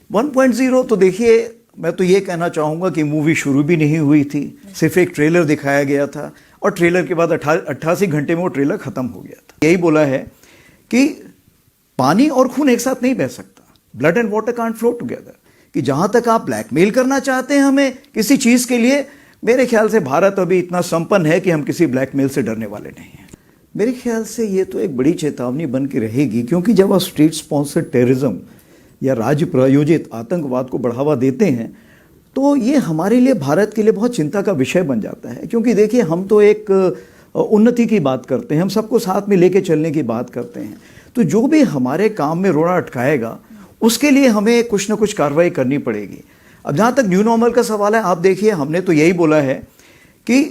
1.0 तो देखिए, मैं तो ये कहना चाहूँगा कि मूवी शुरू भी नहीं हुई थी, सिर्फ एक ट्रेलर दिखाया गया था और ट्रेलर के बाद 88 घंटे में वो ट्रेलर खत्म हो गया था। यही बोला है कि पानी और खून एक साथ नहीं बह सकता, blood and water can't flow together. कि जहाँ तक आप ब्लैकमेल करना चाहते हैं हमें किसी चीज़ के लिए, मेरे ख्याल से भारत अभी इतना संपन्न है कि हम किसी ब्लैकमेल से डरने वाले नहीं हैं। मेरे ख्याल से ये तो एक बड़ी चेतावनी बन के रहेगी, क्योंकि जब आप स्टेट स्पॉन्सर्ड टेररिज्म या राज्य प्रायोजित आतंकवाद को बढ़ावा देते हैं तो ये हमारे लिए, भारत के लिए बहुत चिंता का विषय बन जाता है। क्योंकि देखिए, हम तो एक उन्नति की बात करते हैं, हम सबको साथ में लेके चलने की बात करते हैं, तो जो भी हमारे काम में रोड़ा अटकाएगा उसके लिए हमें कुछ ना कुछ कार्रवाई करनी पड़ेगी। अब जहाँ तक न्यू नॉर्मल का सवाल है, आप देखिए, हमने तो यही बोला है कि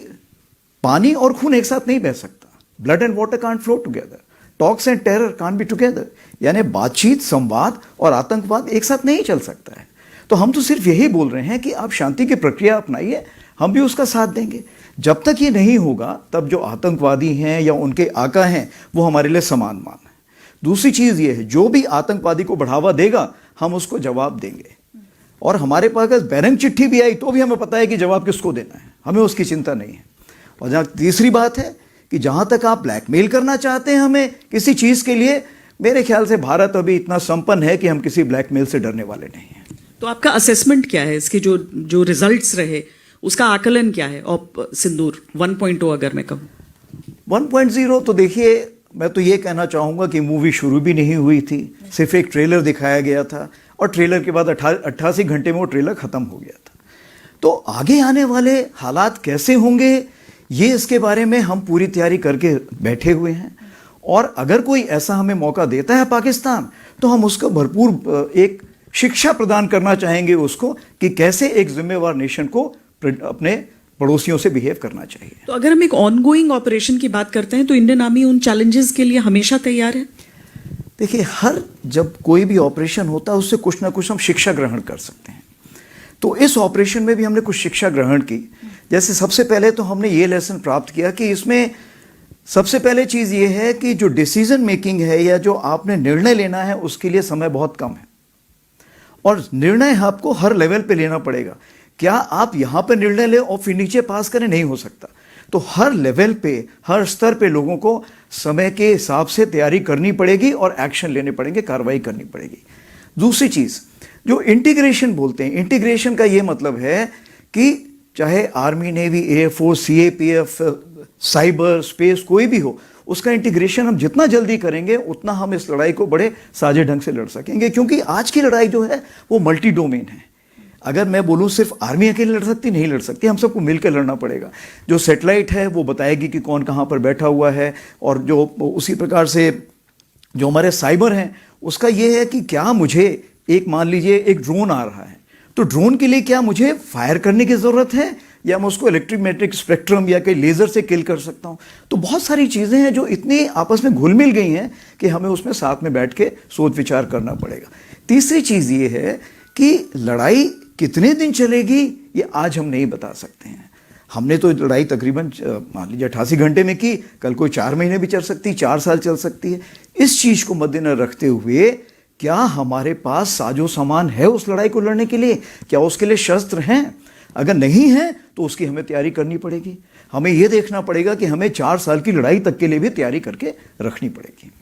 पानी और खून एक साथ नहीं बह सकता, blood and water can't flow together, talks and terror can't be together. यानी बातचीत, संवाद और आतंकवाद एक साथ नहीं चल सकता है। तो हम तो सिर्फ यही बोल रहे हैं कि आप शांति की प्रक्रिया अपनाइए, हम भी उसका साथ देंगे। जब तक ये नहीं होगा तब जो आतंकवादी हैं या उनके आका हैं वो हमारे लिए समान मान है। दूसरी चीज़ ये है, जो भी आतंकवादी को बढ़ावा देगा हम उसको जवाब देंगे, और हमारे पास अगर बैरंग चिट्ठी भी आई तो भी हमें पता है कि जवाब किसको देना है, हमें उसकी चिंता नहीं है। और जहाँ तीसरी बात है कि जहाँ तक आप ब्लैकमेल करना चाहते हैं हमें किसी चीज़ के लिए, मेरे ख्याल से भारत अभी इतना संपन्न है कि हम किसी ब्लैकमेल से डरने वाले नहीं हैं। तो आपका असेसमेंट क्या है, इसके जो रिजल्ट्स रहे उसका आकलन क्या है? और सिंदूर 1.0 अगर मैं कहूँ 1.0 तो देखिए, मैं तो ये कहना चाहूँगा कि मूवी शुरू भी नहीं हुई थी, सिर्फ एक ट्रेलर दिखाया गया था और ट्रेलर के बाद 88 घंटे में वो ट्रेलर ख़त्म हो गया था। तो आगे आने वाले हालात कैसे होंगे, ये इसके बारे में हम पूरी तैयारी करके बैठे हुए हैं। और अगर कोई ऐसा हमें मौका देता है पाकिस्तान, तो हम उसको भरपूर एक शिक्षा प्रदान करना चाहेंगे उसको कि कैसे एक जिम्मेवार नेशन को अपने पड़ोसियों से बिहेव करना चाहिए। तो अगर हम एक ऑनगोइंग ऑपरेशन की बात करते हैं तो इंडियन आर्मी उन चैलेंजेस के लिए हमेशा तैयार है। देखिए, जब कोई भी ऑपरेशन होता है उससे कुछ ना कुछ हम शिक्षा ग्रहण कर सकते हैं। तो इस ऑपरेशन में भी हमने कुछ शिक्षा ग्रहण की। जैसे सबसे पहले तो हमने ये लेसन प्राप्त किया कि इसमें सबसे पहले चीज़ ये है कि जो डिसीजन मेकिंग है या जो आपने निर्णय लेना है उसके लिए समय बहुत कम है, और निर्णय आपको हर लेवल पे लेना पड़ेगा। क्या आप यहाँ पे निर्णय लें और फिर नीचे पास करें, नहीं हो सकता। तो हर लेवल पे, हर स्तर पे लोगों को समय के हिसाब से तैयारी करनी पड़ेगी और एक्शन लेने पड़ेंगे, कार्रवाई करनी पड़ेगी। दूसरी चीज़ जो इंटीग्रेशन बोलते हैं, इंटीग्रेशन का ये मतलब है कि चाहे army, navy, air force, CAPF, cyber, space, कोई भी हो, उसका इंटीग्रेशन हम जितना जल्दी करेंगे उतना हम इस लड़ाई को बड़े साझे ढंग से लड़ सकेंगे। क्योंकि आज की लड़ाई जो है वो मल्टी डोमेन है। अगर मैं बोलूँ सिर्फ आर्मी अकेले लड़ सकती, नहीं लड़ सकती, हम सबको मिलकर लड़ना पड़ेगा। जो सैटेलाइट है वो बताएगी कि कौन कहाँ पर बैठा हुआ है, और जो उसी प्रकार से जो हमारे साइबर हैं उसका ये है कि क्या मुझे मान लीजिए एक ड्रोन आ रहा है, तो ड्रोन के लिए क्या मुझे फायर करने की ज़रूरत है या मैं उसको इलेक्ट्रोमैग्नेटिक स्पेक्ट्रम या कहीं लेज़र से किल कर सकता हूँ। तो बहुत सारी चीज़ें हैं जो इतनी आपस में घुल मिल गई हैं कि हमें उसमें साथ में बैठ के सोच विचार करना पड़ेगा। तीसरी चीज़ ये है कि लड़ाई कितने दिन चलेगी ये आज हम नहीं बता सकते हैं। हमने तो लड़ाई तकरीबन मान लीजिए 88 घंटे में की, कल कोई 4 महीने भी चल सकती, 4 साल चल सकती है। इस चीज़ को मद्देनजर रखते हुए क्या हमारे पास साजो सामान है उस लड़ाई को लड़ने के लिए, क्या उसके लिए शस्त्र हैं? अगर नहीं है तो उसकी हमें तैयारी करनी पड़ेगी। हमें यह देखना पड़ेगा कि हमें 4 साल की लड़ाई तक के लिए भी तैयारी करके रखनी पड़ेगी।